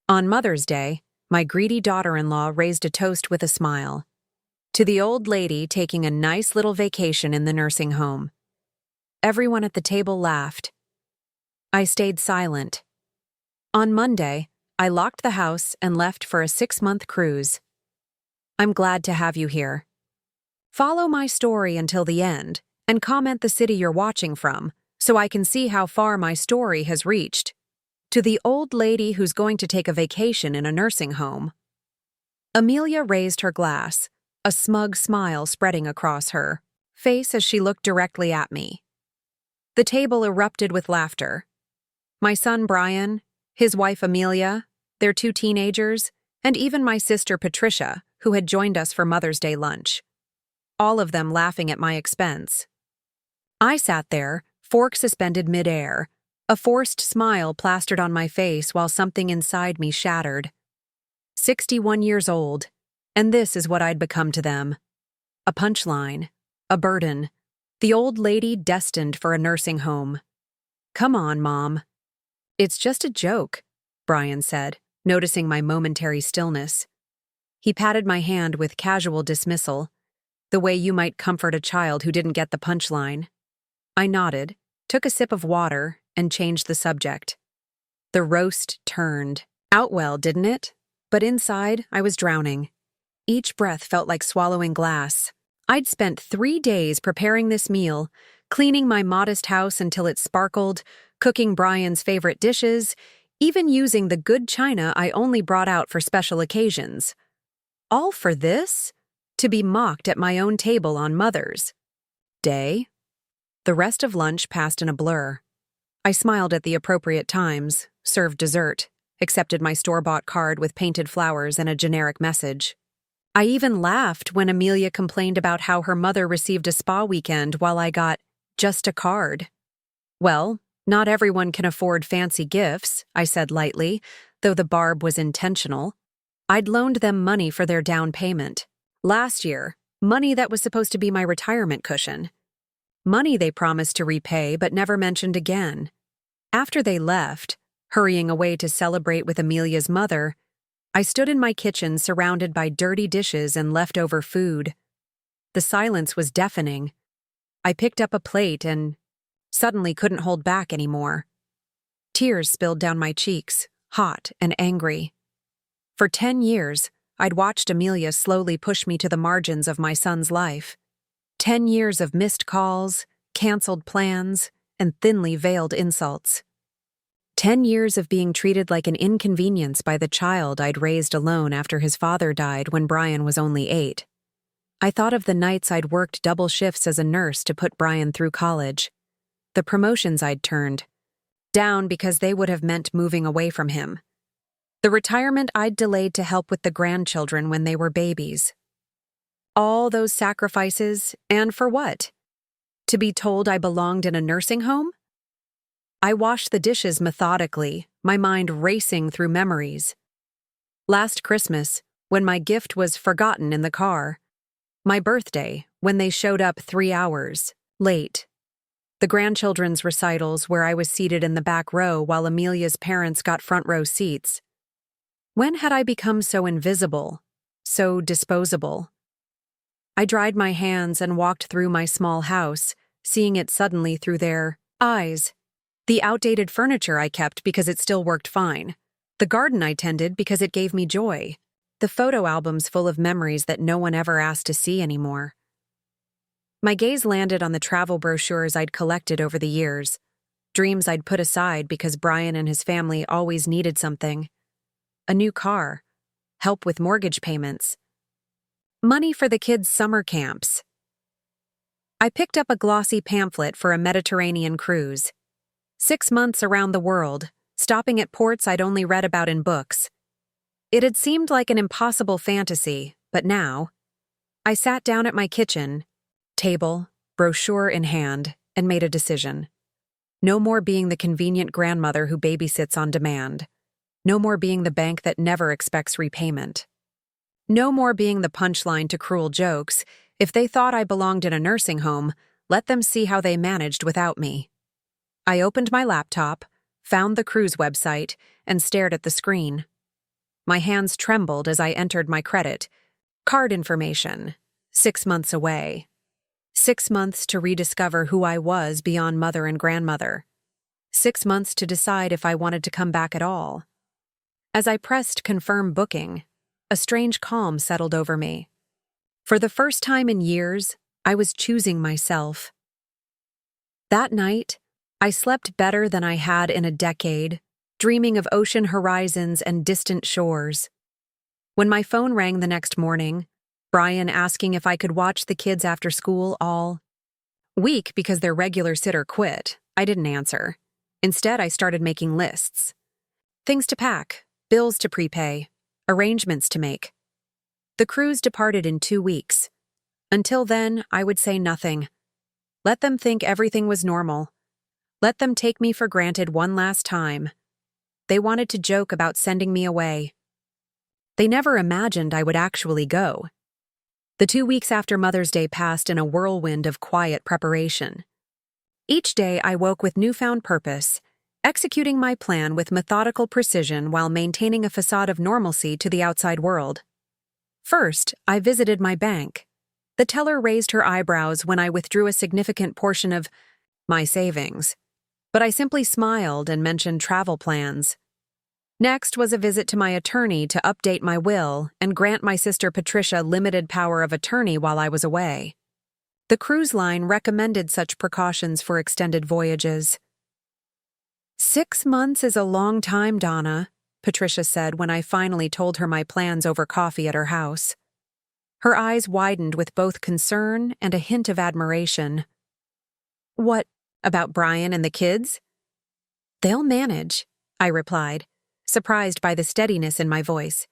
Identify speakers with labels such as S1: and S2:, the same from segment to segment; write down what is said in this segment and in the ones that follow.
S1: On Mother's Day, my greedy daughter-in-law raised a toast with a smile. To the old lady taking a nice little vacation in the nursing home. Everyone at the table laughed. I stayed silent. On Monday, I locked the house and left for a 6-month cruise. I'm glad to have you here. Follow my story until the end and comment the city you're watching from so I can see how far my story has reached. To the old lady who's going to take a vacation in a nursing home. Amelia raised her glass, a smug smile spreading across her face as she looked directly at me. The table erupted with laughter. My son Brian, his wife Amelia, their 2 teenagers, and even my sister Patricia, who had joined us for Mother's Day lunch. All of them laughing at my expense. I sat there, fork suspended midair, a forced smile plastered on my face while something inside me shattered. 61 years old, and this is what I'd become to them. A punchline, a burden, the old lady destined for a nursing home. Come on, Mom. It's just a joke, Brian said, noticing my momentary stillness. He patted my hand with casual dismissal, the way you might comfort a child who didn't get the punchline. I nodded, took a sip of water, and changed the subject. The roast turned. Out well, didn't it? But inside, I was drowning. Each breath felt like swallowing glass. I'd spent 3 days preparing this meal, cleaning my modest house until it sparkled, cooking Brian's favorite dishes, even using the good china I only brought out for special occasions. All for this? To be mocked at my own table on Mother's Day? The rest of lunch passed in a blur. I smiled at the appropriate times, served dessert, accepted my store-bought card with painted flowers and a generic message. I even laughed when Amelia complained about how her mother received a spa weekend while I got just a card. Well, not everyone can afford fancy gifts, I said lightly, though the barb was intentional. I'd loaned them money for their down payment. Last year, money that was supposed to be my retirement cushion. Money they promised to repay but never mentioned again. After they left, hurrying away to celebrate with Amelia's mother, I stood in my kitchen surrounded by dirty dishes and leftover food. The silence was deafening. I picked up a plate and suddenly couldn't hold back anymore. Tears spilled down my cheeks, hot and angry. For 10 years, I'd watched Amelia slowly push me to the margins of my son's life. 10 years of missed calls, canceled plans, and thinly veiled insults. 10 years of being treated like an inconvenience by the child I'd raised alone after his father died when Brian was only 8. I thought of the nights I'd worked double shifts as a nurse to put Brian through college. The promotions I'd turned down because they would have meant moving away from him. The retirement I'd delayed to help with the grandchildren when they were babies. All those sacrifices, and for what? To be told I belonged in a nursing home? I washed the dishes methodically, my mind racing through memories. Last Christmas, when my gift was forgotten in the car. My birthday, when they showed up 3 hours late. The grandchildren's recitals where I was seated in the back row while Amelia's parents got front row seats. When had I become so invisible, so disposable? I dried my hands and walked through my small house, seeing it suddenly through their eyes. The outdated furniture I kept because it still worked fine. The garden I tended because it gave me joy. The photo albums full of memories that no one ever asked to see anymore. My gaze landed on the travel brochures I'd collected over the years, dreams I'd put aside because Brian and his family always needed something. A new car, help with mortgage payments, money for the kids' summer camps. I picked up a glossy pamphlet for a Mediterranean cruise. 6 months around the world, stopping at ports I'd only read about in books. It had seemed like an impossible fantasy, but now, I sat down at my kitchen table, brochure in hand, and made a decision. No more being the convenient grandmother who babysits on demand. No more being the bank that never expects repayment. No more being the punchline to cruel jokes. If they thought I belonged in a nursing home, let them see how they managed without me. I opened my laptop, found the cruise website, and stared at the screen. My hands trembled as I entered my credit. Card information. 6 months away. 6 months to rediscover who I was beyond mother and grandmother. 6 months to decide if I wanted to come back at all. As I pressed confirm booking, a strange calm settled over me. For the first time in years, I was choosing myself. That night, I slept better than I had in a decade, dreaming of ocean horizons and distant shores. When my phone rang the next morning, Brian asking if I could watch the kids after school all week because their regular sitter quit, I didn't answer. Instead, I started making lists. Things to pack, bills to prepay, arrangements to make. The cruise departed in 2 weeks. Until then, I would say nothing. Let them think everything was normal. Let them take me for granted one last time. They wanted to joke about sending me away. They never imagined I would actually go. The 2 weeks after Mother's Day passed in a whirlwind of quiet preparation. Each day I woke with newfound purpose, executing my plan with methodical precision while maintaining a facade of normalcy to the outside world. First, I visited my bank. The teller raised her eyebrows when I withdrew a significant portion of my savings, but I simply smiled and mentioned travel plans. Next was a visit to my attorney to update my will and grant my sister Patricia limited power of attorney while I was away. The cruise line recommended such precautions for extended voyages. 6 months is a long time, Donna, Patricia said when I finally told her my plans over coffee at her house. Her eyes widened with both concern and a hint of admiration. What, about Brian and the kids? They'll manage, I replied, surprised by the steadiness in my voice.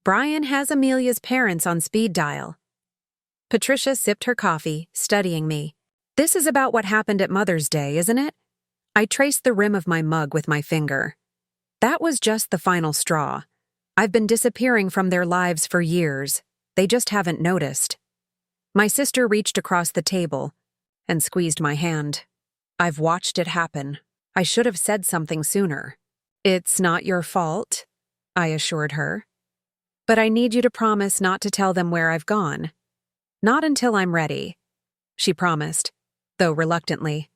S1: Brian has Amelia's parents on speed dial. Patricia sipped her coffee, studying me. This is about what happened at Mother's Day, isn't it? I traced the rim of my mug with my finger. That was just the final straw. I've been disappearing from their lives for years. They just haven't noticed. My sister reached across the table and squeezed my hand. I've watched it happen. I should have said something sooner. It's not your fault, I assured her. But I need you to promise not to tell them where I've gone. Not until I'm ready, she promised, though reluctantly.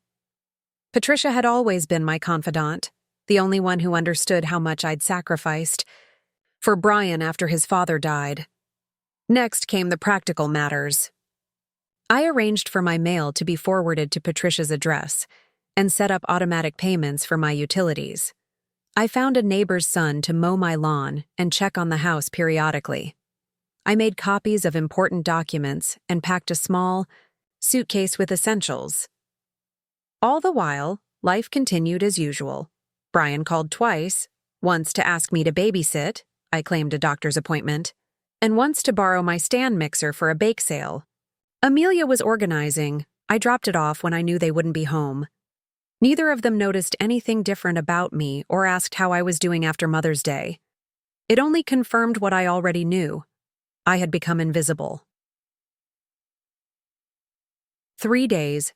S1: Patricia had always been my confidant, the only one who understood how much I'd sacrificed for Brian after his father died. Next came the practical matters. I arranged for my mail to be forwarded to Patricia's address and set up automatic payments for my utilities. I found a neighbor's son to mow my lawn and check on the house periodically. I made copies of important documents and packed a small suitcase with essentials. All the while, life continued as usual. Brian called twice, once to ask me to babysit, I claimed a doctor's appointment, and once to borrow my stand mixer for a bake sale. Amelia was organizing. I dropped it off when I knew they wouldn't be home. Neither of them noticed anything different about me or asked how I was doing after Mother's Day. It only confirmed what I already knew. I had become invisible. 3 days.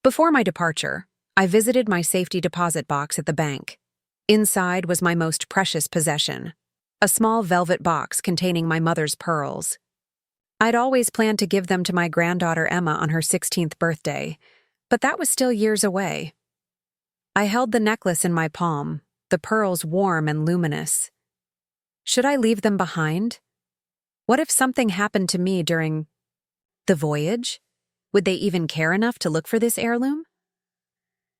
S1: Before my departure, I visited my safety deposit box at the bank. Inside was my most precious possession, a small velvet box containing my mother's pearls. I'd always planned to give them to my granddaughter Emma on her 16th birthday, but that was still years away. I held the necklace in my palm, the pearls warm and luminous. Should I leave them behind? What if something happened to me during the voyage? Would they even care enough to look for this heirloom?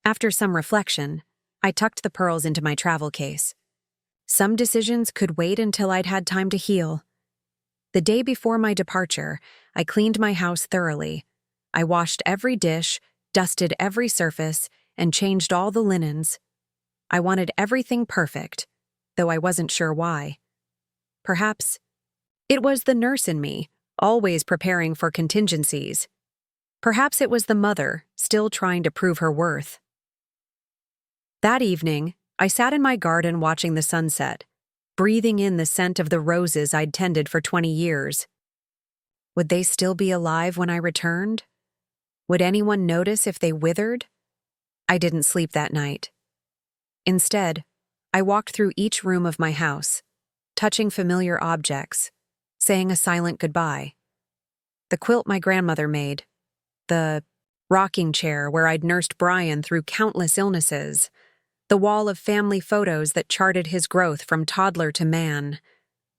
S1: After some reflection, I tucked the pearls into my travel case. Some decisions could wait until I'd had time to heal. The day before my departure, I cleaned my house thoroughly. I washed every dish, dusted every surface, and changed all the linens. I wanted everything perfect, though I wasn't sure why. Perhaps it was the nurse in me, always preparing for contingencies. Perhaps it was the mother, still trying to prove her worth. That evening, I sat in my garden watching the sunset, breathing in the scent of the roses I'd tended for 20 years. Would they still be alive when I returned? Would anyone notice if they withered? I didn't sleep that night. Instead, I walked through each room of my house. touching familiar objects, saying a silent goodbye. The quilt my grandmother made, the rocking chair where I'd nursed Brian through countless illnesses, the wall of family photos that charted his growth from toddler to man.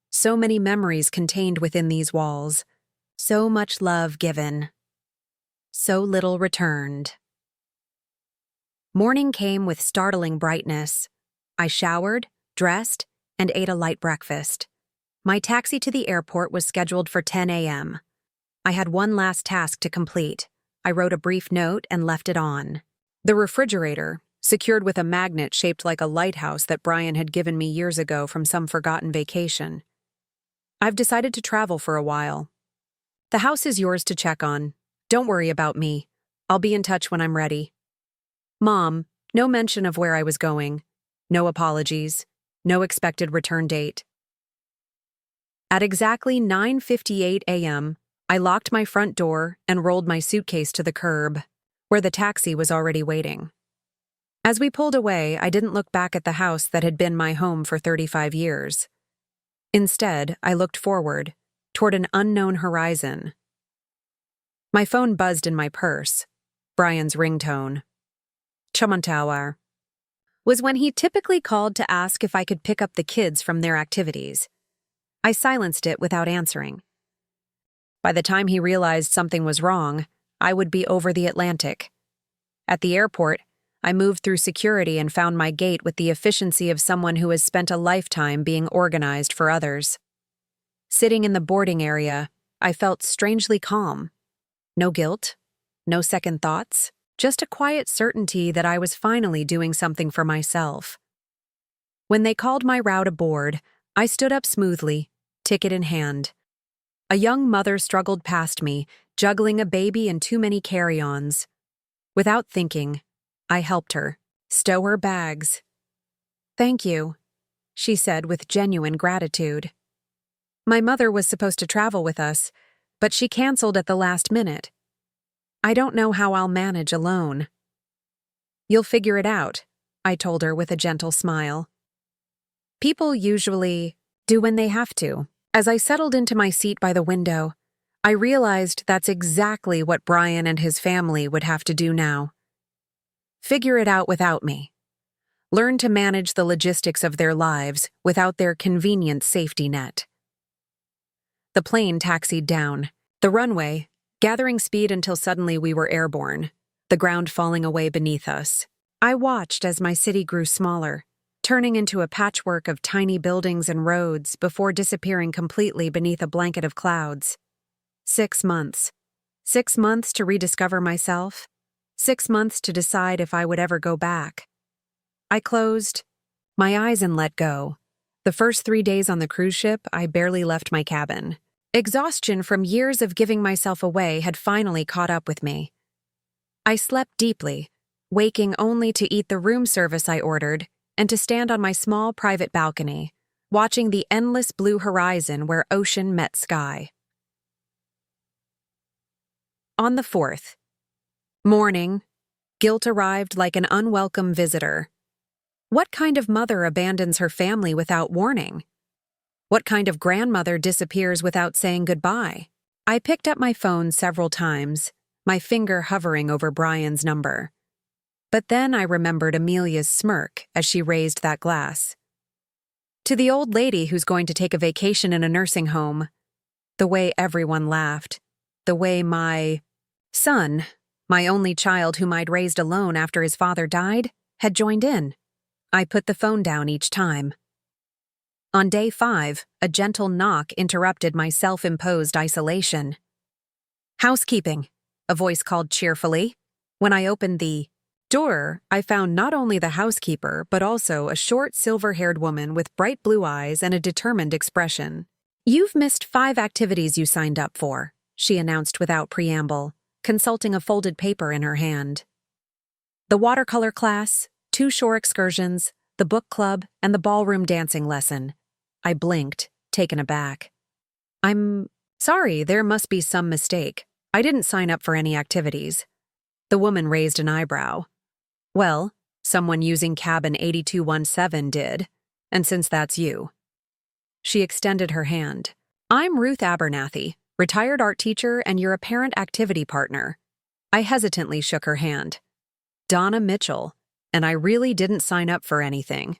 S1: So many memories contained within these walls, so much love given, so little returned. Morning came with startling brightness. I showered, dressed, and ate a light breakfast. My taxi to the airport was scheduled for 10 a.m. I had one last task to complete. I wrote a brief note and left it on. The refrigerator, secured with a magnet shaped like a lighthouse that Brian had given me years ago from some forgotten vacation. I've decided to travel for a while. The house is yours to check on. Don't worry about me. I'll be in touch when I'm ready. Mom, no mention of where I was going. No apologies. No expected return date. At exactly 9:58 a.m., I locked my front door and rolled my suitcase to the curb, where the taxi was already waiting. As we pulled away, I didn't look back at the house that had been my home for 35 years. Instead, I looked forward, toward an unknown horizon. My phone buzzed in my purse. Brian's ringtone. Chamantawar. Was when he typically called to ask if I could pick up the kids from their activities. I silenced it without answering. By the time he realized something was wrong, I would be over the Atlantic. At the airport, I moved through security and found my gate with the efficiency of someone who has spent a lifetime being organized for others. Sitting in the boarding area, I felt strangely calm. No guilt, no second thoughts, just a quiet certainty that I was finally doing something for myself. When they called my route aboard, I stood up smoothly, ticket in hand. A young mother struggled past me, juggling a baby and too many carry-ons. Without thinking, I helped her, stow her bags. "Thank you," she said with genuine gratitude. My mother was supposed to travel with us, but she canceled at the last minute. I don't know how I'll manage alone. "You'll figure it out," I told her with a gentle smile. People usually do when they have to. As I settled into my seat by the window, I realized that's exactly what Brian and his family would have to do now. Figure it out without me. Learn to manage the logistics of their lives without their convenient safety net. The plane taxied down, the runway, gathering speed until suddenly we were airborne, the ground falling away beneath us. I watched as my city grew smaller, turning into a patchwork of tiny buildings and roads before disappearing completely beneath a blanket of clouds. 6 months. 6 months to rediscover myself. 6 months to decide if I would ever go back. I closed my eyes and let go. The first 3 days on the cruise ship, I barely left my cabin. Exhaustion from years of giving myself away had finally caught up with me. I slept deeply, waking only to eat the room service I ordered and to stand on my small private balcony, watching the endless blue horizon where ocean met sky. On the 4th. Morning. Guilt arrived like an unwelcome visitor. What kind of mother abandons her family without warning? What kind of grandmother disappears without saying goodbye? I picked up my phone several times, my finger hovering over Brian's number. But then I remembered Amelia's smirk as she raised that glass. To the old lady who's going to take a vacation in a nursing home. The way everyone laughed. The way my son, my only child whom I'd raised alone after his father died, had joined in. I put the phone down each time. On day 5, a gentle knock interrupted my self-imposed isolation. "Housekeeping," a voice called cheerfully. When I opened the door, I found not only the housekeeper, but also a short, silver-haired woman with bright blue eyes and a determined expression. "You've missed 5 activities you signed up for," she announced without preamble, consulting a folded paper in her hand. "The watercolor class, 2 shore excursions, the book club, and the ballroom dancing lesson." I blinked, taken aback. "I'm sorry, there must be some mistake. I didn't sign up for any activities." The woman raised an eyebrow. "Well, someone using cabin 8217 did, and since that's you." She extended her hand. I'm Ruth Abernathy, retired art teacher and your apparent activity partner. I hesitantly shook her hand. Donna Mitchell, and I really didn't sign up for anything.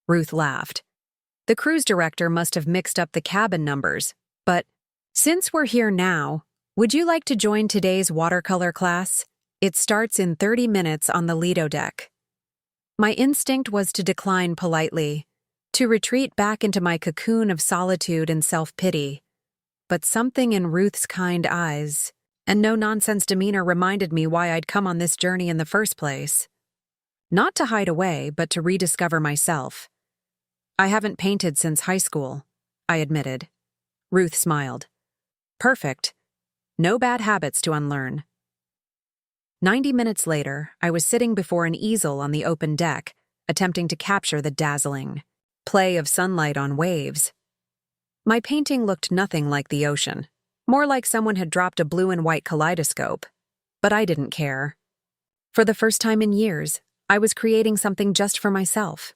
S1: Ruth laughed. The cruise director must have mixed up the cabin numbers, but since we're here now, would you like to join today's watercolor class? It starts in 30 minutes on the Lido deck. My instinct was to decline politely, to retreat back into my cocoon of solitude and self-pity. But something in Ruth's kind eyes and no-nonsense demeanor reminded me why I'd come on this journey in the first place. Not to hide away, but to rediscover myself. I haven't painted since high school, I admitted. Ruth smiled. Perfect. No bad habits to unlearn. 90 minutes later, I was sitting before an easel on the open deck, attempting to capture the dazzling play of sunlight on waves. My painting looked nothing like the ocean, more like someone had dropped a blue and white kaleidoscope. But I didn't care. For the first time in years, I was creating something just for myself.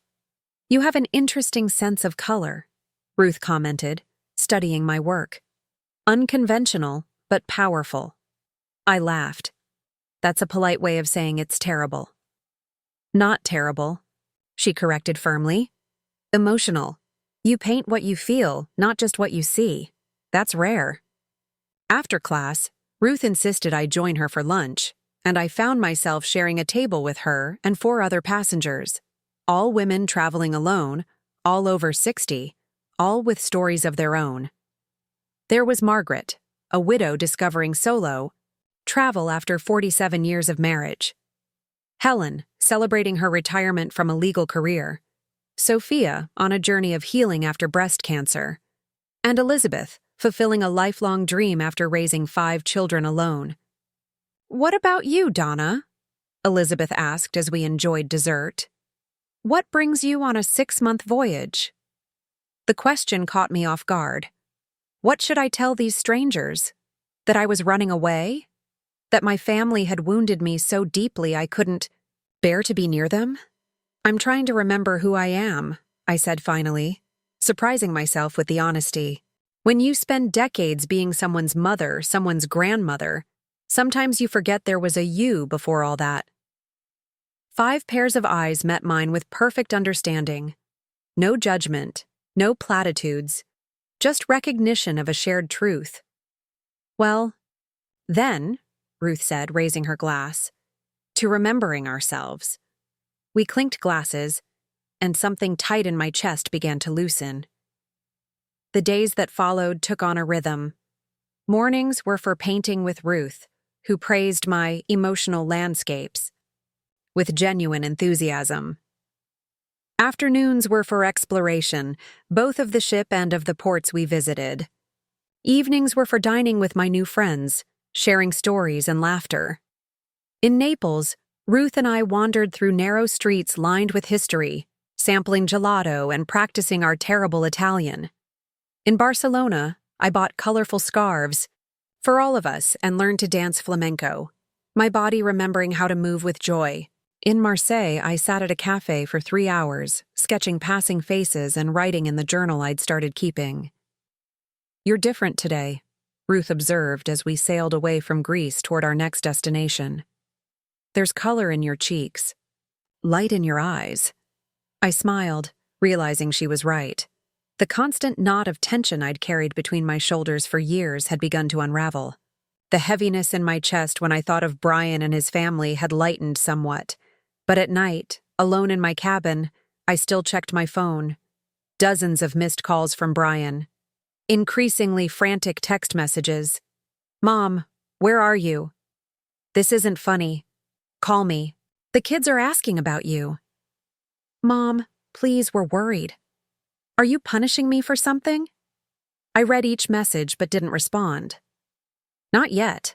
S1: You have an interesting sense of color, Ruth commented, studying my work. Unconventional, but powerful. I laughed. That's a polite way of saying it's terrible. Not terrible, she corrected firmly. Emotional. You paint what you feel, not just what you see. That's rare. After class, Ruth insisted I join her for lunch, and I found myself sharing a table with her and 4 other passengers, all women traveling alone, all over 60, all with stories of their own. There was Margaret, a widow discovering solo travel after 47 years of marriage. Helen, celebrating her retirement from a legal career. Sophia, on a journey of healing after breast cancer. And Elizabeth, fulfilling a lifelong dream after raising 5 children alone. What about you, Donna? Elizabeth asked as we enjoyed dessert. What brings you on a 6-month voyage? The question caught me off guard. What should I tell these strangers? That I was running away? That my family had wounded me so deeply I couldn't bear to be near them? I'm trying to remember who I am, I said finally, surprising myself with the honesty. When you spend decades being someone's mother, someone's grandmother, sometimes you forget there was a you before all that. 5 pairs of eyes met mine with perfect understanding. No judgment, no platitudes, just recognition of a shared truth. Well, then, Ruth said, raising her glass, to remembering ourselves. We clinked glasses, and something tight in my chest began to loosen. The days that followed took on a rhythm. Mornings were for painting with Ruth, who praised my emotional landscapes with genuine enthusiasm. Afternoons were for exploration, both of the ship and of the ports we visited. Evenings were for dining with my new friends, sharing stories and laughter. In Naples, Ruth and I wandered through narrow streets lined with history, sampling gelato and practicing our terrible Italian. In Barcelona, I bought colorful scarves for all of us and learned to dance flamenco, my body remembering how to move with joy. In Marseille, I sat at a cafe for 3 hours, sketching passing faces and writing in the journal I'd started keeping. You're different today, Ruth observed as we sailed away from Greece toward our next destination. There's color in your cheeks, light in your eyes. I smiled, realizing she was right. The constant knot of tension I'd carried between my shoulders for years had begun to unravel. The heaviness in my chest when I thought of Brian and his family had lightened somewhat. But at night, alone in my cabin, I still checked my phone. Dozens of missed calls from Brian. Increasingly frantic text messages. Mom, where are you? This isn't funny. Call me. The kids are asking about you. Mom, please, we're worried. Are you punishing me for something? I read each message but didn't respond. Not yet.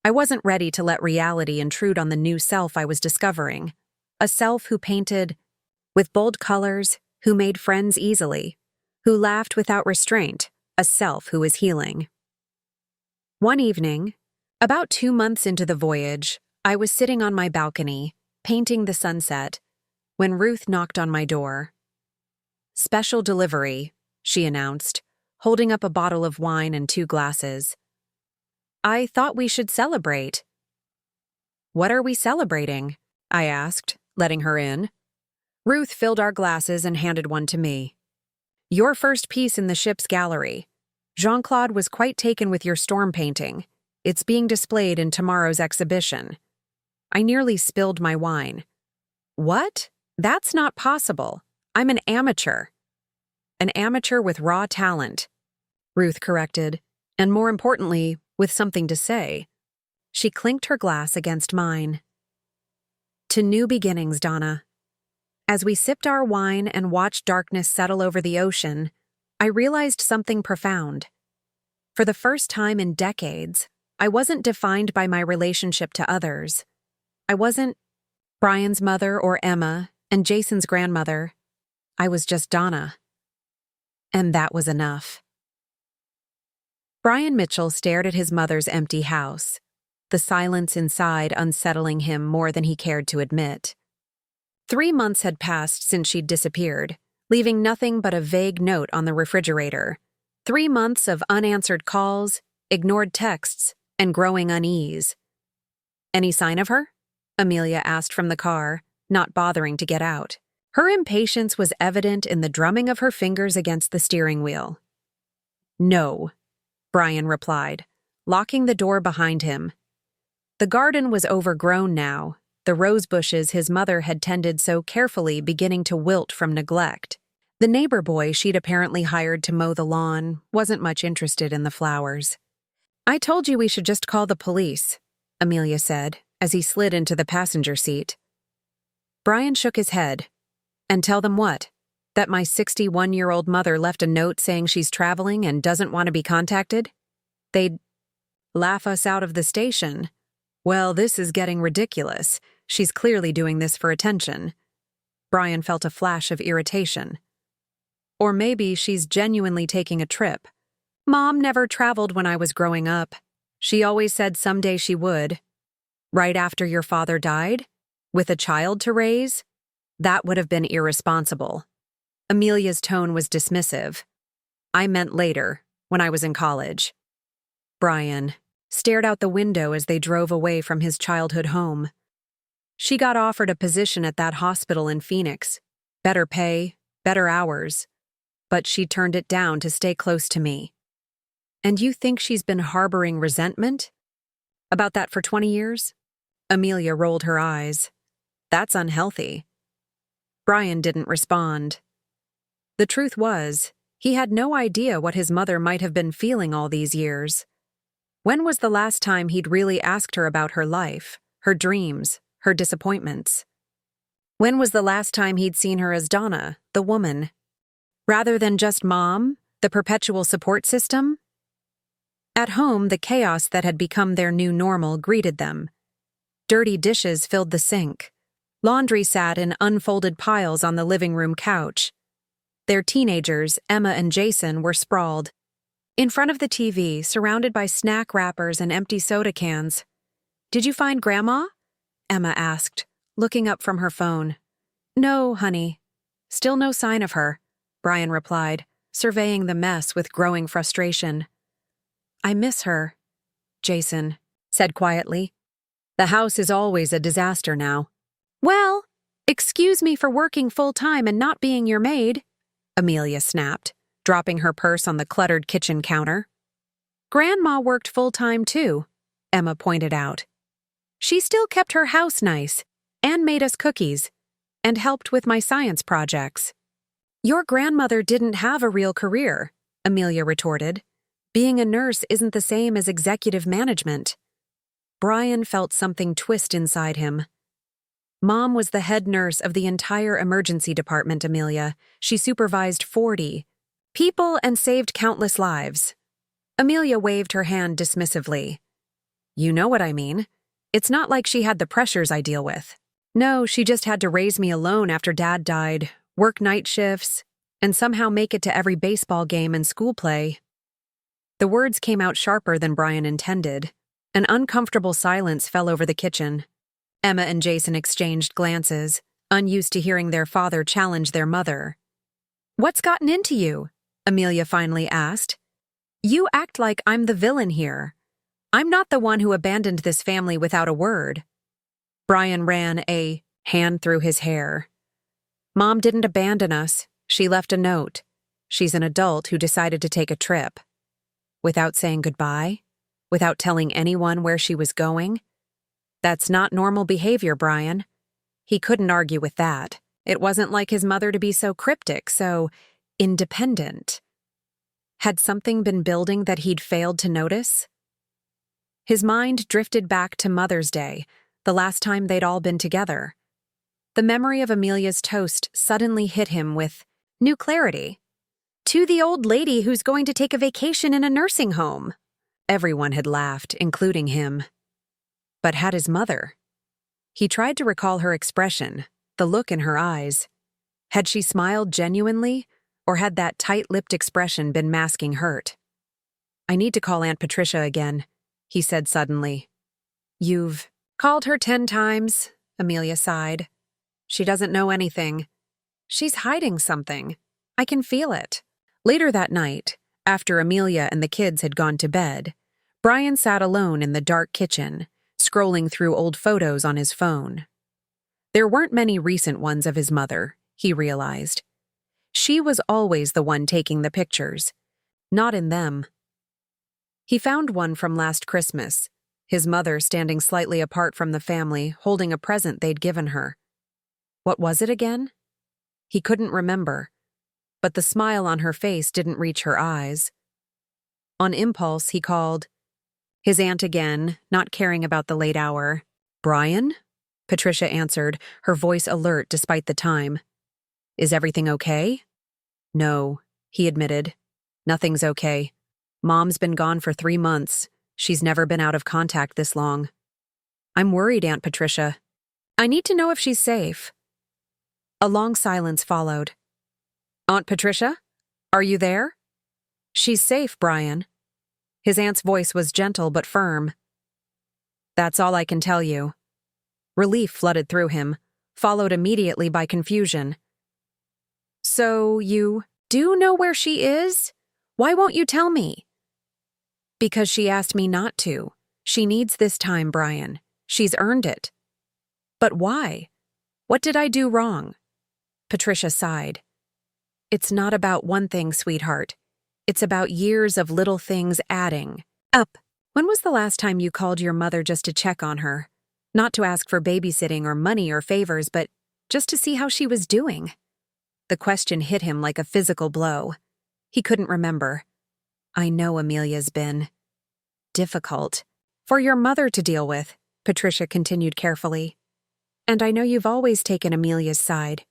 S1: I wasn't ready to let reality intrude on the new self I was discovering. A self who painted with bold colors, who made friends easily, who laughed without restraint, a self who was healing. One evening, about 2 months into the voyage, I was sitting on my balcony, painting the sunset, when Ruth knocked on my door. Special delivery, she announced, holding up a bottle of wine and 2 glasses. I thought we should celebrate. What are we celebrating? I asked, letting her in. Ruth filled our glasses and handed one to me. Your first piece in the ship's gallery. Jean-Claude was quite taken with your storm painting. It's being displayed in tomorrow's exhibition. I nearly spilled my wine. What? That's not possible. I'm an amateur. An amateur with raw talent, Ruth corrected, and more importantly, with something to say. She clinked her glass against mine. To new beginnings, Donna. As we sipped our wine and watched darkness settle over the ocean, I realized something profound. For the first time in decades, I wasn't defined by my relationship to others. I wasn't Brian's mother or Emma and Jason's grandmother. I was just Donna. And that was enough. Brian Mitchell stared at his mother's empty house, the silence inside unsettling him more than he cared to admit. 3 months had passed since she'd disappeared, leaving nothing but a vague note on the refrigerator. 3 months of unanswered calls, ignored texts, and growing unease. Any sign of her? Amelia asked from the car, not bothering to get out. Her impatience was evident in the drumming of her fingers against the steering wheel. No, Brian replied, locking the door behind him. The garden was overgrown now, the rose bushes his mother had tended so carefully beginning to wilt from neglect. The neighbor boy she'd apparently hired to mow the lawn wasn't much interested in the flowers. I told you we should just call the police, Amelia said, as he slid into the passenger seat. Brian shook his head. And tell them what? That my 61-year-old mother left a note saying she's traveling and doesn't want to be contacted? They'd laugh us out of the station. Well, this is getting ridiculous. She's clearly doing this for attention. Brian felt a flash of irritation. Or maybe she's genuinely taking a trip. Mom never traveled when I was growing up. She always said someday she would. Right after your father died? With a child to raise? That would have been irresponsible. Amelia's tone was dismissive. I meant later, when I was in college. Brian stared out the window as they drove away from his childhood home. She got offered a position at that hospital in Phoenix. Better pay, better hours. But she turned it down to stay close to me. And you think she's been harboring resentment? About that for 20 years? Amelia rolled her eyes. That's unhealthy. Brian didn't respond. The truth was, he had no idea what his mother might have been feeling all these years. When was the last time he'd really asked her about her life, her dreams, her disappointments? When was the last time he'd seen her as Donna, the woman? Rather than just Mom, the perpetual support system? At home, the chaos that had become their new normal greeted them. Dirty dishes filled the sink. Laundry sat in unfolded piles on the living room couch. Their teenagers, Emma and Jason, were sprawled in front of the TV, surrounded by snack wrappers and empty soda cans. Did you find Grandma? Emma asked, looking up from her phone. No, honey. Still no sign of her, Brian replied, surveying the mess with growing frustration. I miss her, Jason said quietly. The house is always a disaster now. Well, excuse me for working full-time and not being your maid, Amelia snapped, dropping her purse on the cluttered kitchen counter. Grandma worked full-time too, Emma pointed out. She still kept her house nice and made us cookies and helped with my science projects. Your grandmother didn't have a real career, Amelia retorted. Being a nurse isn't the same as executive management. Brian felt something twist inside him. Mom was the head nurse of the entire emergency department, Amelia. She supervised 40 people and saved countless lives. Amelia waved her hand dismissively. You know what I mean. It's not like she had the pressures I deal with. No, she just had to raise me alone after Dad died, work night shifts, and somehow make it to every baseball game and school play. The words came out sharper than Brian intended. An uncomfortable silence fell over the kitchen. Emma and Jason exchanged glances, unused to hearing their father challenge their mother. What's gotten into you? Amelia finally asked. You act like I'm the villain here. I'm not the one who abandoned this family without a word. Brian ran a hand through his hair. Mom didn't abandon us. She left a note. She's an adult who decided to take a trip. Without saying goodbye? Without telling anyone where she was going? That's not normal behavior, Brian. He couldn't argue with that. It wasn't like his mother to be so cryptic, so independent. Had something been building that he'd failed to notice? His mind drifted back to Mother's Day, the last time they'd all been together. The memory of Amelia's toast suddenly hit him with new clarity. To the old lady who's going to take a vacation in a nursing home. Everyone had laughed, including him. But had his mother? He tried to recall her expression, the look in her eyes. Had she smiled genuinely, or had that tight-lipped expression been masking hurt? I need to call Aunt Patricia again, he said suddenly. You've called her 10 times, Amelia sighed. She doesn't know anything. She's hiding something. I can feel it. Later that night, after Amelia and the kids had gone to bed, Brian sat alone in the dark kitchen, scrolling through old photos on his phone. There weren't many recent ones of his mother, he realized. She was always the one taking the pictures, not in them. He found one from last Christmas, his mother standing slightly apart from the family, holding a present they'd given her. What was it again? He couldn't remember, but the smile on her face didn't reach her eyes. On impulse, he called. His aunt again, not caring about the late hour. Brian? Patricia answered, her voice alert despite the time. Is everything okay? No, he admitted. Nothing's okay. Mom's been gone for 3 months. She's never been out of contact this long. I'm worried, Aunt Patricia. I need to know if she's safe. A long silence followed. Aunt Patricia? Are you there? She's safe, Brian. His aunt's voice was gentle but firm. That's all I can tell you. Relief flooded through him, followed immediately by confusion. So you do know where she is? Why won't you tell me? Because she asked me not to. She needs this time, Brian. She's earned it. But why? What did I do wrong? Patricia sighed. It's not about one thing, sweetheart. It's about years of little things adding up. When was the last time you called your mother just to check on her? Not to ask for babysitting or money or favors, but just to see how she was doing. The question hit him like a physical blow. He couldn't remember. I know Amelia's been difficult for your mother to deal with, Patricia continued carefully. And I know you've always taken Amelia's side.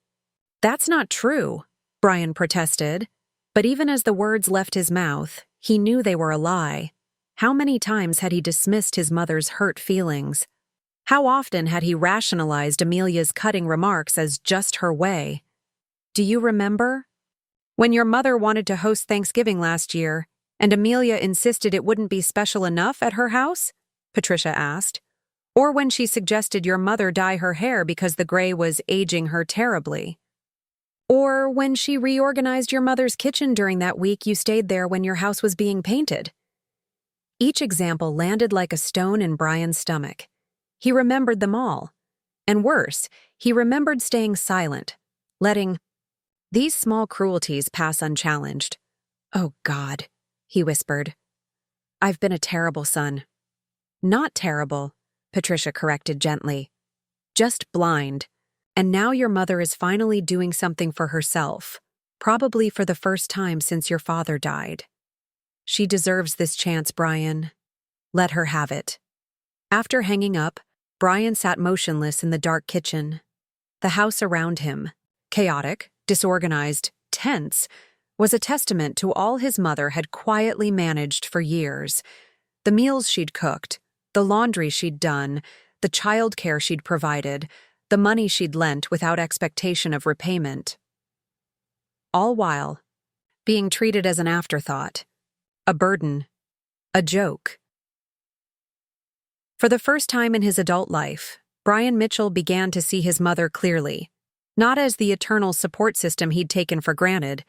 S1: That's not true, Brian protested. But even as the words left his mouth, he knew they were a lie. How many times had he dismissed his mother's hurt feelings? How often had he rationalized Amelia's cutting remarks as just her way? Do you remember? When your mother wanted to host Thanksgiving last year, and Amelia insisted it wouldn't be special enough at her house? Patricia asked. Or when she suggested your mother dye her hair because the gray was aging her terribly? Or when she reorganized your mother's kitchen during that week you stayed there when your house was being painted? Each example landed like a stone in Brian's stomach. He remembered them all. And worse, he remembered staying silent, letting these small cruelties pass unchallenged. Oh, God, he whispered. I've been a terrible son. Not terrible, Patricia corrected gently. Just blind. And now your mother is finally doing something for herself, probably for the first time since your father died. She deserves this chance, Brian. Let her have it. After hanging up, Brian sat motionless in the dark kitchen. The house around him, chaotic, disorganized, tense, was a testament to all his mother had quietly managed for years. The meals she'd cooked, the laundry she'd done, the childcare she'd provided, the money she'd lent without expectation of repayment. All while being treated as an afterthought, a burden, a joke. For the first time in his adult life, Brian Mitchell began to see his mother clearly, not as the eternal support system he'd taken for granted,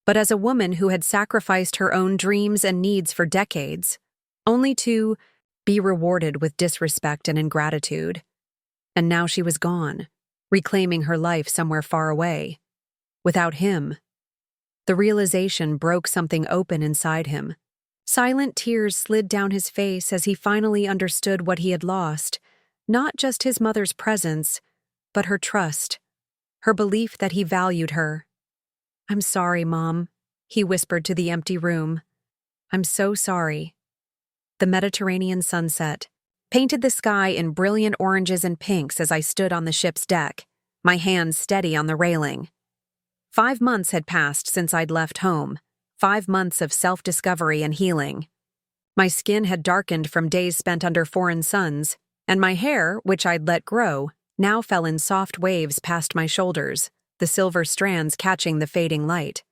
S1: but as a woman who had sacrificed her own dreams and needs for decades, only to be rewarded with disrespect and ingratitude. And now she was gone, reclaiming her life somewhere far away. Without him. The realization broke something open inside him. Silent tears slid down his face as he finally understood what he had lost, not just his mother's presence, but her trust, her belief that he valued her. "I'm sorry, Mom," he whispered to the empty room. "I'm so sorry." The Mediterranean sunset painted the sky in brilliant oranges and pinks as I stood on the ship's deck, my hands steady on the railing. 5 months had passed since I'd left home, 5 months of self-discovery and healing. My skin had darkened from days spent under foreign suns, and my hair, which I'd let grow, now fell in soft waves past my shoulders, the silver strands catching the fading light.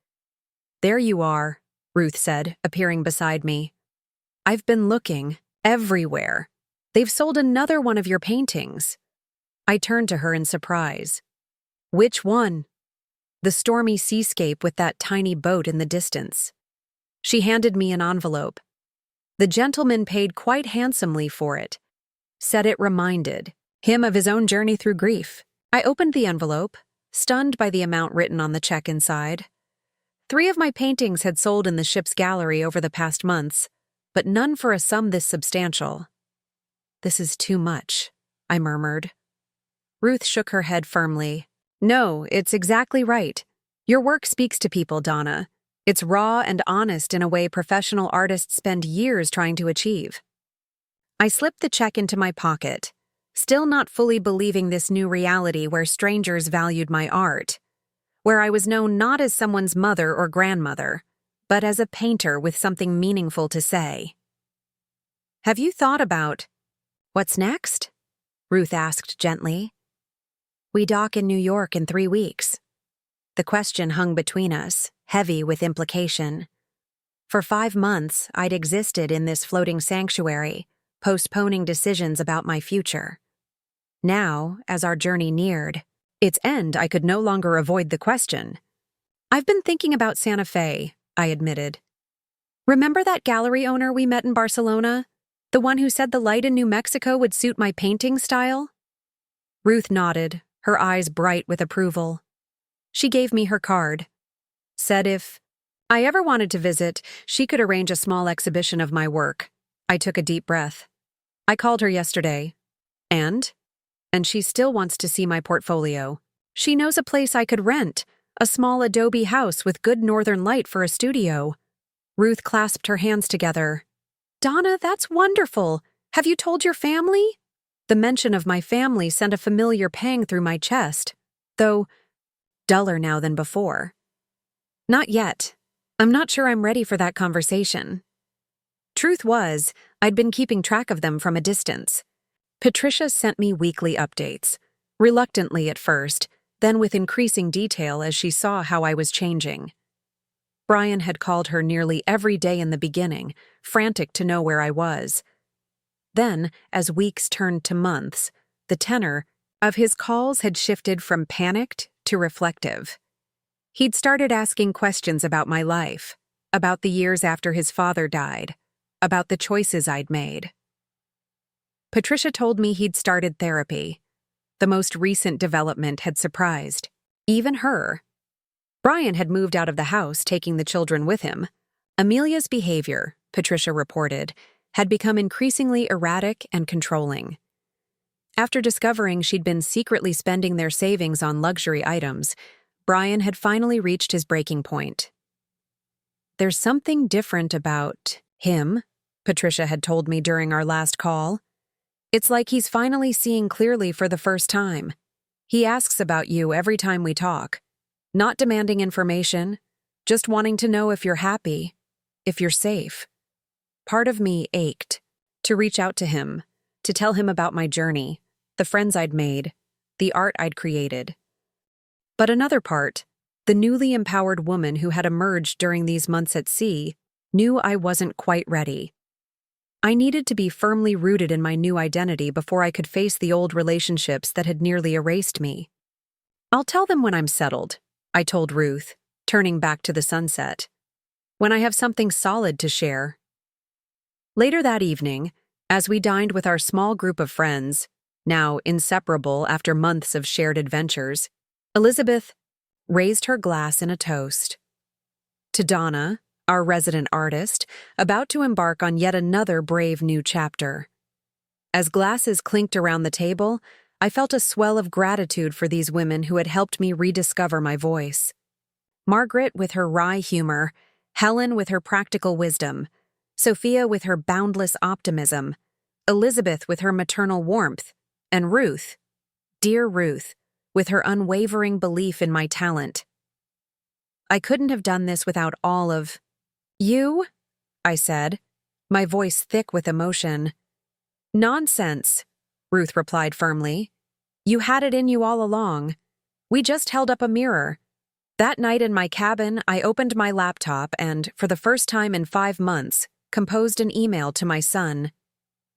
S1: "There you are," Ruth said, appearing beside me. "I've been looking everywhere. They've sold another one of your paintings." I turned to her in surprise. "Which one?" "The stormy seascape with that tiny boat in the distance." She handed me an envelope. "The gentleman paid quite handsomely for it. Said it reminded him of his own journey through grief." I opened the envelope, stunned by the amount written on the check inside. 3 of my paintings had sold in the ship's gallery over the past months, but none for a sum this substantial. "This is too much," I murmured. Ruth shook her head firmly. "No, it's exactly right. Your work speaks to people, Donna. It's raw and honest in a way professional artists spend years trying to achieve." I slipped the check into my pocket, still not fully believing this new reality where strangers valued my art, where I was known not as someone's mother or grandmother, but as a painter with something meaningful to say. "Have you thought about what's next?" Ruth asked gently. "We dock in New York in 3 weeks." The question hung between us, heavy with implication. For 5 months, I'd existed in this floating sanctuary, postponing decisions about my future. Now, as our journey neared its end, I could no longer avoid the question. "I've been thinking about Santa Fe," I admitted. "Remember that gallery owner we met in Barcelona? The one who said the light in New Mexico would suit my painting style?" Ruth nodded, her eyes bright with approval. She gave me her card. Said if I ever wanted to visit, she could arrange a small exhibition of my work. I took a deep breath. I called her yesterday. And she still wants to see my portfolio. She knows a place I could rent, a small adobe house with good northern light for a studio. Ruth clasped her hands together. "Donna, that's wonderful. Have you told your family?" The mention of my family sent a familiar pang through my chest, though duller now than before. "Not yet. I'm not sure I'm ready for that conversation." Truth was, I'd been keeping track of them from a distance. Patricia sent me weekly updates, reluctantly at first, then with increasing detail as she saw how I was changing. Brian had called her nearly every day in the beginning, frantic to know where I was. Then, as weeks turned to months, the tenor of his calls had shifted from panicked to reflective. He'd started asking questions about my life, about the years after his father died, about the choices I'd made. Patricia told me he'd started therapy. The most recent development had surprised even her. Brian had moved out of the house, taking the children with him. Amelia's behavior, Patricia reported, had become increasingly erratic and controlling. After discovering she'd been secretly spending their savings on luxury items, Brian had finally reached his breaking point. "There's something different about him," Patricia had told me during our last call. "It's like he's finally seeing clearly for the first time. He asks about you every time we talk, not demanding information, just wanting to know if you're happy, if you're safe." Part of me ached to reach out to him, to tell him about my journey, the friends I'd made, the art I'd created. But another part, the newly empowered woman who had emerged during these months at sea, knew I wasn't quite ready. I needed to be firmly rooted in my new identity before I could face the old relationships that had nearly erased me. "I'll tell them when I'm settled," I told Ruth, turning back to the sunset. When I have something solid to share. Later that evening, as we dined with our small group of friends, now inseparable after months of shared adventures, Elizabeth raised her glass in a toast. To Donna, our resident artist, about to embark on yet another brave new chapter. As glasses clinked around the table, I felt a swell of gratitude for these women who had helped me rediscover my voice. Margaret with her wry humor, Helen with her practical wisdom, Sophia with her boundless optimism, Elizabeth with her maternal warmth, and Ruth, dear Ruth, with her unwavering belief in my talent. I couldn't have done this without all of you, I said, my voice thick with emotion. Nonsense, Ruth replied firmly. You had it in you all along. We just held up a mirror. That night in my cabin, I opened my laptop and, for the first time in 5 months, composed an email to my son.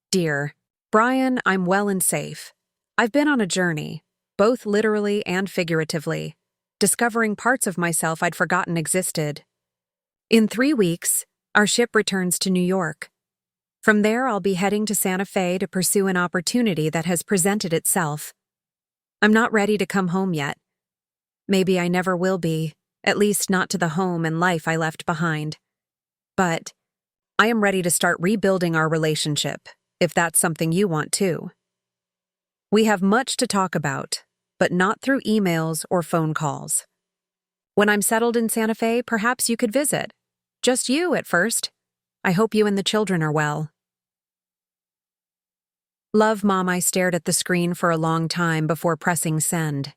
S1: Dear Brian, I'm well and safe. I've been on a journey, both literally and figuratively, discovering parts of myself I'd forgotten existed. In 3 weeks, our ship returns to New York. From there, I'll be heading to Santa Fe to pursue an opportunity that has presented itself. I'm not ready to come home yet. Maybe I never will be, at least not to the home and life I left behind. But I am ready to start rebuilding our relationship, if that's something you want too. We have much to talk about, but not through emails or phone calls. When I'm settled in Santa Fe, perhaps you could visit. Just you at first. I hope you and the children are well. Love, Mom. I stared at the screen for a long time before pressing send.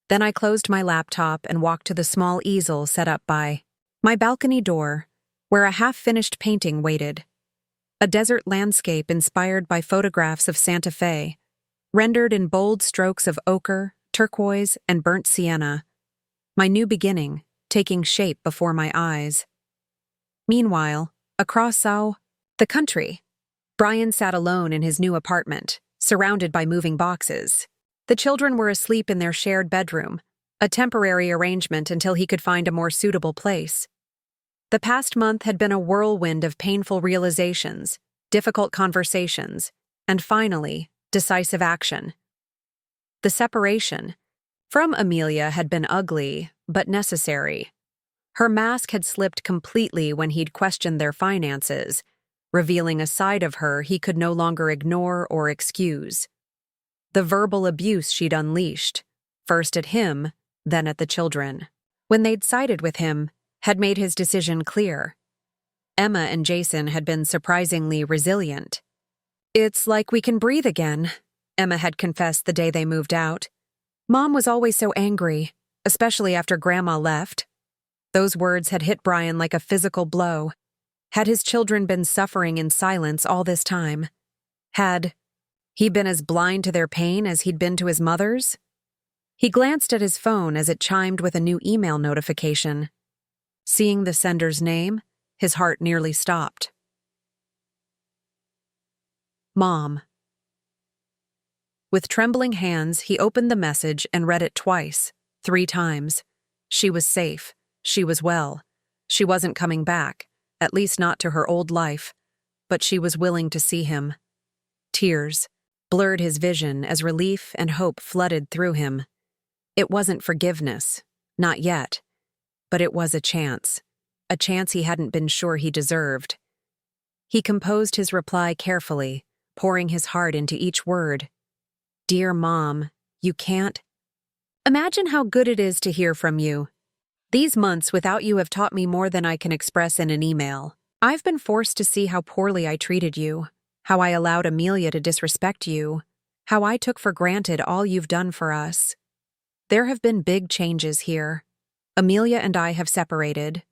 S1: Then I closed my laptop and walked to the small easel set up by my balcony door, where a half-finished painting waited. A desert landscape inspired by photographs of Santa Fe, rendered in bold strokes of ochre, turquoise, and burnt sienna. My new beginning, taking shape before my eyes. Meanwhile, across the country, Brian sat alone in his new apartment, surrounded by moving boxes. The children were asleep in their shared bedroom, a temporary arrangement until he could find a more suitable place. The past month had been a whirlwind of painful realizations, difficult conversations, and finally, decisive action. The separation from Amelia had been ugly, but necessary. Her mask had slipped completely when he'd questioned their finances, revealing a side of her he could no longer ignore or excuse. The verbal abuse she'd unleashed, first at him, then at the children, when they'd sided with him, had made his decision clear. Emma and Jason had been surprisingly resilient. It's like we can breathe again, Emma had confessed the day they moved out. Mom was always so angry, especially after Grandma left. Those words had hit Brian like a physical blow. Had his children been suffering in silence all this time? Had he been as blind to their pain as he'd been to his mother's? He glanced at his phone as it chimed with a new email notification. Seeing the sender's name, his heart nearly stopped. Mom. With trembling hands, he opened the message and read it twice, 3 times. She was safe. She was well. She wasn't coming back, at least not to her old life, but she was willing to see him. Tears blurred his vision as relief and hope flooded through him. It wasn't forgiveness, not yet, but it was a chance he hadn't been sure he deserved. He composed his reply carefully, pouring his heart into each word. Dear Mom, you can't. Imagine how good it is to hear from you. These months without you have taught me more than I can express in an email. I've been forced to see how poorly I treated you, how I allowed Amelia to disrespect you, how I took for granted all you've done for us. There have been big changes here. Amelia and I have separated.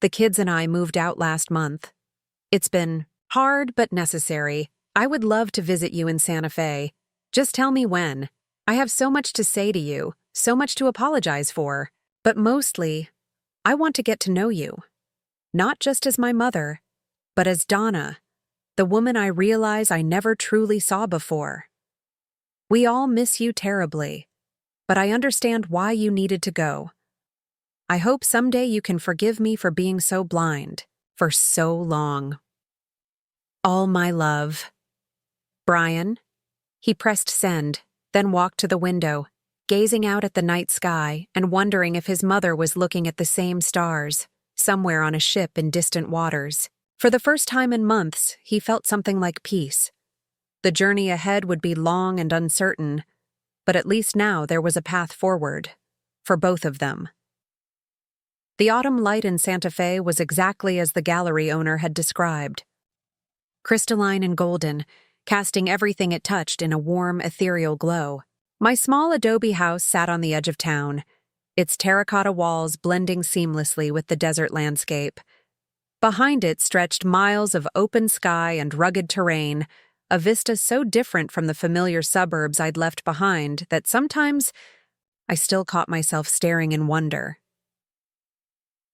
S1: The kids and I moved out last month. It's been hard but necessary. I would love to visit you in Santa Fe. Just tell me when. I have so much to say to you, so much to apologize for. But mostly, I want to get to know you. Not just as my mother, but as Donna, the woman I realize I never truly saw before. We all miss you terribly, but I understand why you needed to go. I hope someday you can forgive me for being so blind, for so long. All my love. Brian. He pressed send, then walked to the window, gazing out at the night sky and wondering if his mother was looking at the same stars, somewhere on a ship in distant waters. For the first time in months, he felt something like peace. The journey ahead would be long and uncertain, but at least now there was a path forward, for both of them. The autumn light in Santa Fe was exactly as the gallery owner had described. Crystalline and golden, casting everything it touched in a warm, ethereal glow. My small adobe house sat on the edge of town, its terracotta walls blending seamlessly with the desert landscape. Behind it stretched miles of open sky and rugged terrain, a vista so different from the familiar suburbs I'd left behind that sometimes I still caught myself staring in wonder.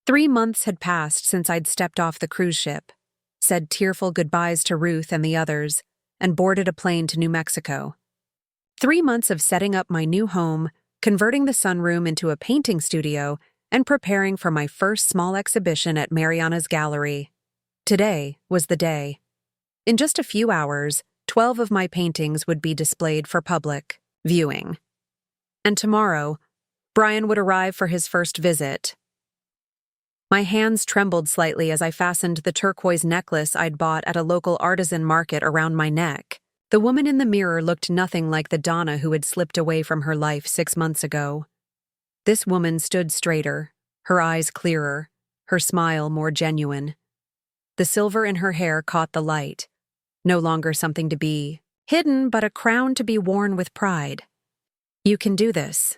S1: 3 months had passed since I'd stepped off the cruise ship, said tearful goodbyes to Ruth and the others, and boarded a plane to New Mexico. 3 months of setting up my new home, converting the sunroom into a painting studio, and preparing for my first small exhibition at Mariana's gallery. Today was the day. In just a few hours, 12 of my paintings would be displayed for public viewing. And tomorrow, Brian would arrive for his first visit. My hands trembled slightly as I fastened the turquoise necklace I'd bought at a local artisan market around my neck. The woman in the mirror looked nothing like the Donna who had slipped away from her life 6 months ago. This woman stood straighter, her eyes clearer, her smile more genuine. The silver in her hair caught the light, no longer something to be hidden, but a crown to be worn with pride. "You can do this,"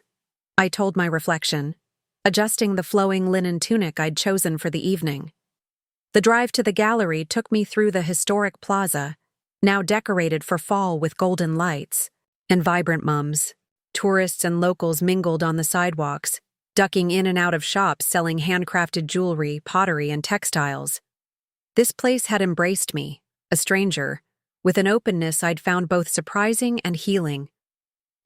S1: I told my reflection, adjusting the flowing linen tunic I'd chosen for the evening. The drive to the gallery took me through the historic plaza, now decorated for fall with golden lights and vibrant mums. Tourists and locals mingled on the sidewalks, ducking in and out of shops selling handcrafted jewelry, pottery, and textiles. This place had embraced me, a stranger, with an openness I'd found both surprising and healing.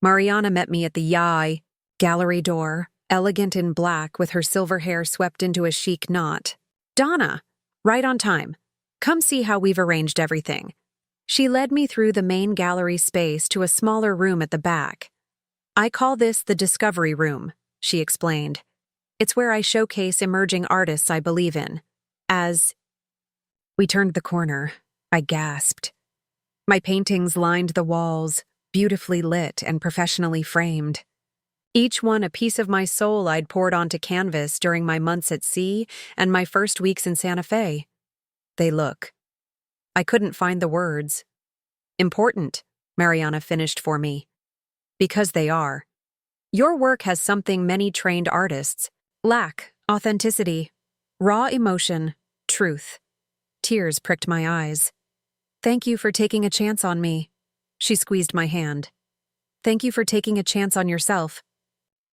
S1: Mariana met me at the Yai gallery door, elegant in black with her silver hair swept into a chic knot. "Donna, right on time. Come see how we've arranged everything." She led me through the main gallery space to a smaller room at the back. "I call this the Discovery Room," she explained. "It's where I showcase emerging artists I believe in." We turned the corner. I gasped. My paintings lined the walls, beautifully lit and professionally framed. Each one a piece of my soul I'd poured onto canvas during my months at sea and my first weeks in Santa Fe. They look. I couldn't find the words. "Important," Mariana finished for me. "Because they are. Your work has something many trained artists lack: authenticity, raw emotion, truth." Tears pricked my eyes. "Thank you for taking a chance on me." She squeezed my hand. "Thank you for taking a chance on yourself."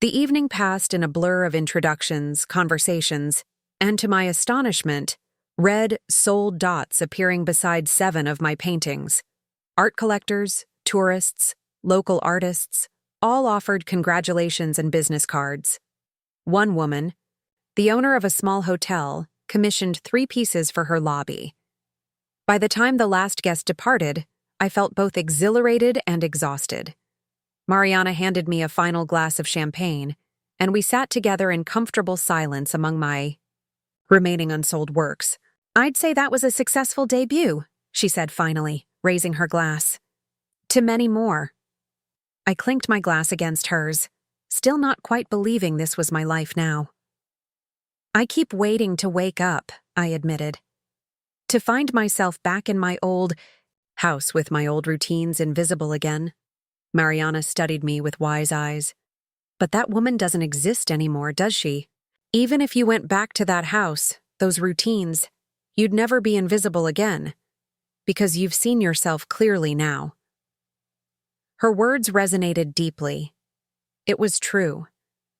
S1: The evening passed in a blur of introductions, conversations, and to my astonishment, red, sold dots appearing beside 7 of my paintings. Art collectors, tourists, local artists, all offered congratulations and business cards. One woman, the owner of a small hotel, commissioned 3 pieces for her lobby. By the time the last guest departed, I felt both exhilarated and exhausted. Mariana handed me a final glass of champagne, and we sat together in comfortable silence among my remaining unsold works. "I'd say that was a successful debut," she said finally, raising her glass. "To many more." I clinked my glass against hers, still not quite believing this was my life now. "I keep waiting to wake up," I admitted. To find myself back in my old house with my old routines invisible again. Mariana studied me with wise eyes. "But that woman doesn't exist anymore, does she? Even if you went back to that house, those routines, you'd never be invisible again, because you've seen yourself clearly now." Her words resonated deeply. It was true.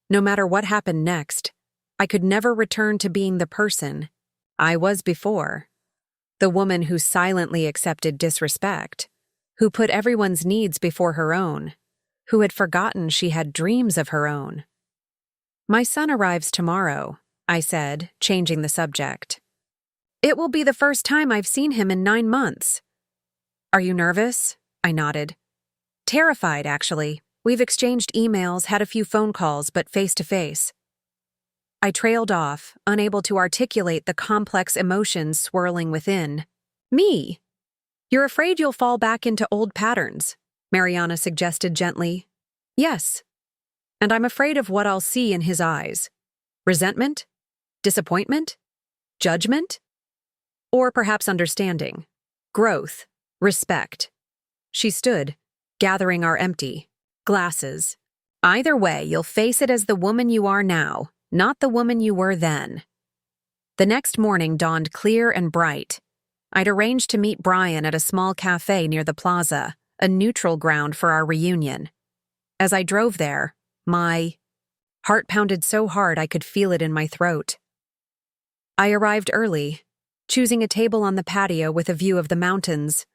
S1: No matter what happened next, I could never return to being the person I was before. The woman who silently accepted disrespect, who put everyone's needs before her own, who had forgotten she had dreams of her own. My son arrives tomorrow, I said, changing the subject. It will be the first time I've seen him in 9 months. Are you nervous? I nodded. Terrified, actually. We've exchanged emails, had a few phone calls, but face to face. I trailed off, unable to articulate the complex emotions swirling within. Me! You're afraid you'll fall back into old patterns, Mariana suggested gently. Yes. And I'm afraid of what I'll see in his eyes. Resentment? Disappointment? Judgment? Or perhaps understanding. Growth. Respect. She stood, gathering our empty glasses. Either way, you'll face it as the woman you are now, not the woman you were then. The next morning dawned clear and bright. I'd arranged to meet Brian at a small cafe near the plaza, a neutral ground for our reunion. As I drove there, my heart pounded so hard I could feel it in my throat. I arrived early, choosing a table on the patio with a view of the mountains.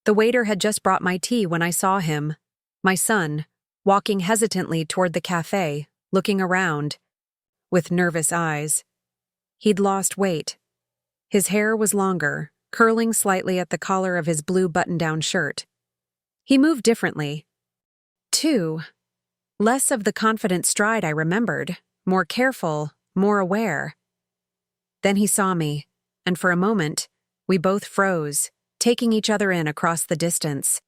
S1: The waiter had just brought my tea when I saw him, my son, walking hesitantly toward the cafe, looking around, with nervous eyes. He'd lost weight. His hair was longer, curling slightly at the collar of his blue button-down shirt. He moved differently, too. Less of the confident stride I remembered, more careful, more aware. Then he saw me, and for a moment, we both froze, taking each other in across the distance.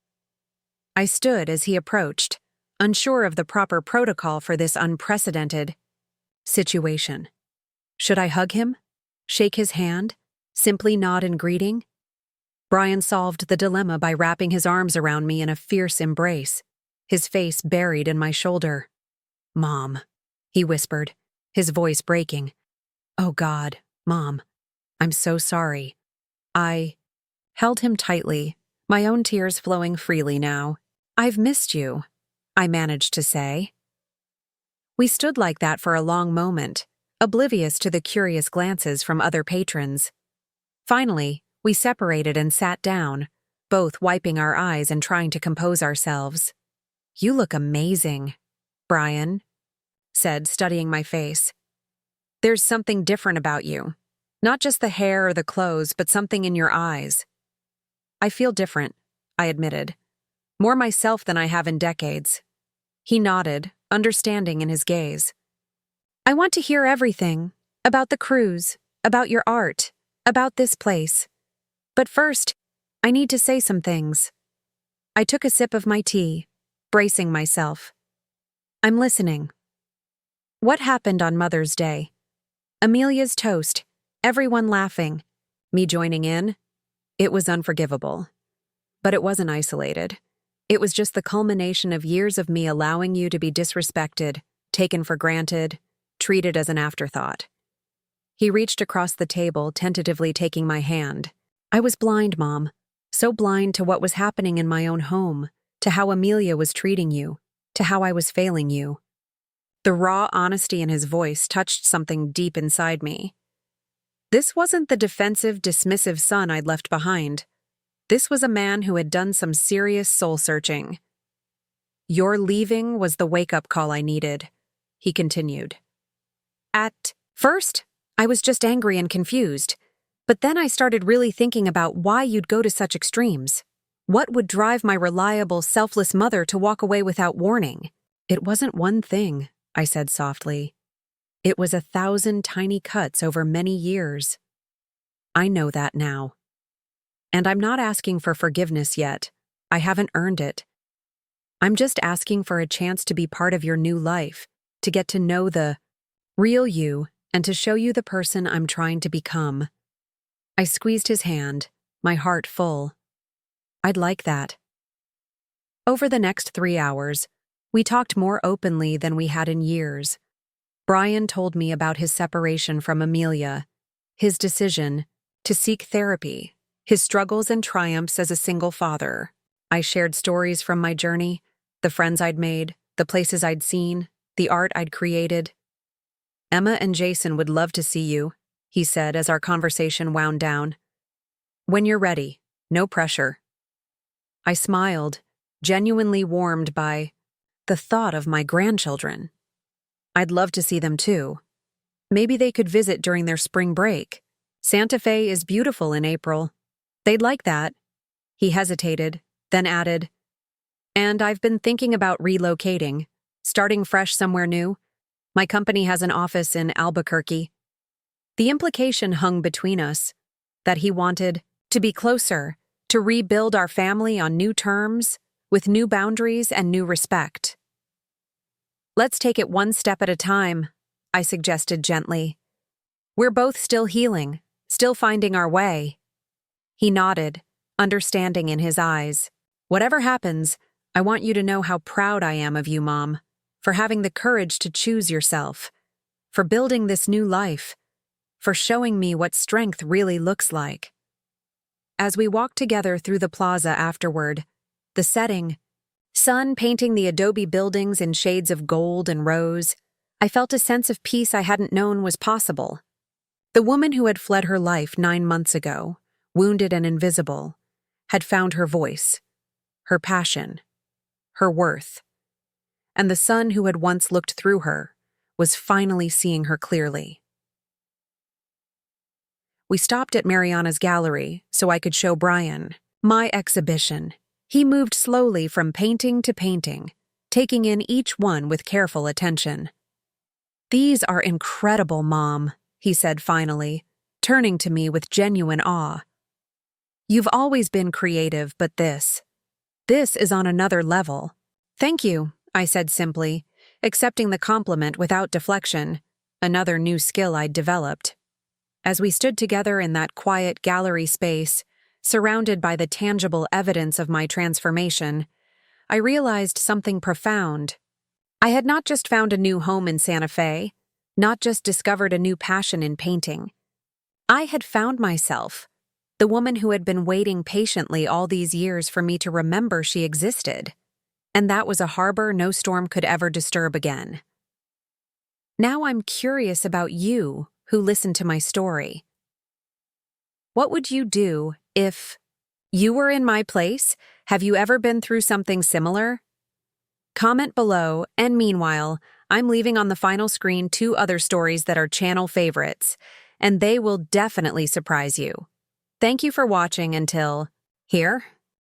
S1: I stood as he approached, unsure of the proper protocol for this unprecedented situation. Should I hug him? Shake his hand? Simply nod in greeting? Brian solved the dilemma by wrapping his arms around me in a fierce embrace, his face buried in my shoulder. Mom, he whispered, his voice breaking. Oh God, Mom, I'm so sorry. I held him tightly, my own tears flowing freely now. I've missed you, I managed to say. We stood like that for a long moment, oblivious to the curious glances from other patrons. Finally, we separated and sat down, both wiping our eyes and trying to compose ourselves. You look amazing, Brian said, studying my face. There's something different about you. Not just the hair or the clothes, but something in your eyes. I feel different, I admitted. More myself than I have in decades. He nodded, understanding in his gaze. I want to hear everything. About the cruise, about your art, about this place. But first, I need to say some things. I took a sip of my tea, bracing myself. I'm listening. What happened on Mother's Day? Amelia's toast, everyone laughing, me joining in. It was unforgivable. But it wasn't isolated. It was just the culmination of years of me allowing you to be disrespected, taken for granted, treated as an afterthought. He reached across the table, tentatively taking my hand. I was blind, Mom. So blind to what was happening in my own home, to how Amelia was treating you, to how I was failing you. The raw honesty in his voice touched something deep inside me. This wasn't the defensive, dismissive son I'd left behind. This was a man who had done some serious soul-searching. Your leaving was the wake-up call I needed, he continued. At first, I was just angry and confused, but then I started really thinking about why you'd go to such extremes. What would drive my reliable, selfless mother to walk away without warning? It wasn't one thing, I said softly. It was 1,000 tiny cuts over many years. I know that now. And I'm not asking for forgiveness yet. I haven't earned it. I'm just asking for a chance to be part of your new life, to get to know the real you, and to show you the person I'm trying to become. I squeezed his hand, my heart full. I'd like that. Over the next 3 hours, we talked more openly than we had in years. Brian told me about his separation from Amelia, his decision to seek therapy, his struggles and triumphs as a single father. I shared stories from my journey, the friends I'd made, the places I'd seen, the art I'd created. Emma and Jason would love to see you, he said as our conversation wound down. When you're ready, no pressure. I smiled, genuinely warmed by the thought of my grandchildren. I'd love to see them too. Maybe they could visit during their spring break. Santa Fe is beautiful in April. They'd like that. He hesitated, then added, "And I've been thinking about relocating, starting fresh somewhere new. My company has an office in Albuquerque." The implication hung between us, that he wanted to be closer, to rebuild our family on new terms, with new boundaries and new respect. "Let's take it one step at a time," I suggested gently. "We're both still healing, still finding our way." He nodded, understanding in his eyes. "Whatever happens, I want you to know how proud I am of you, Mom, for having the courage to choose yourself, for building this new life, for showing me what strength really looks like." As we walked together through the plaza afterward, the setting, sun painting the adobe buildings in shades of gold and rose, I felt a sense of peace I hadn't known was possible. The woman who had fled her life 9 months ago, wounded and invisible, had found her voice, her passion, her worth. And the son who had once looked through her was finally seeing her clearly. We stopped at Mariana's gallery so I could show Brian my exhibition. He moved slowly from painting to painting, taking in each one with careful attention. "These are incredible, Mom," he said finally, turning to me with genuine awe. "You've always been creative, but this is on another level." "Thank you," I said simply, accepting the compliment without deflection, another new skill I'd developed. As we stood together in that quiet gallery space, surrounded by the tangible evidence of my transformation, I realized something profound. I had not just found a new home in Santa Fe, not just discovered a new passion in painting. I had found myself, the woman who had been waiting patiently all these years for me to remember she existed. And that was a harbor no storm could ever disturb again. Now I'm curious about you, who listened to my story. What would you do if you were in my place? Have you ever been through something similar? Comment below, and meanwhile, I'm leaving on the final screen 2 other stories that are channel favorites, and they will definitely surprise you. Thank you for watching until here.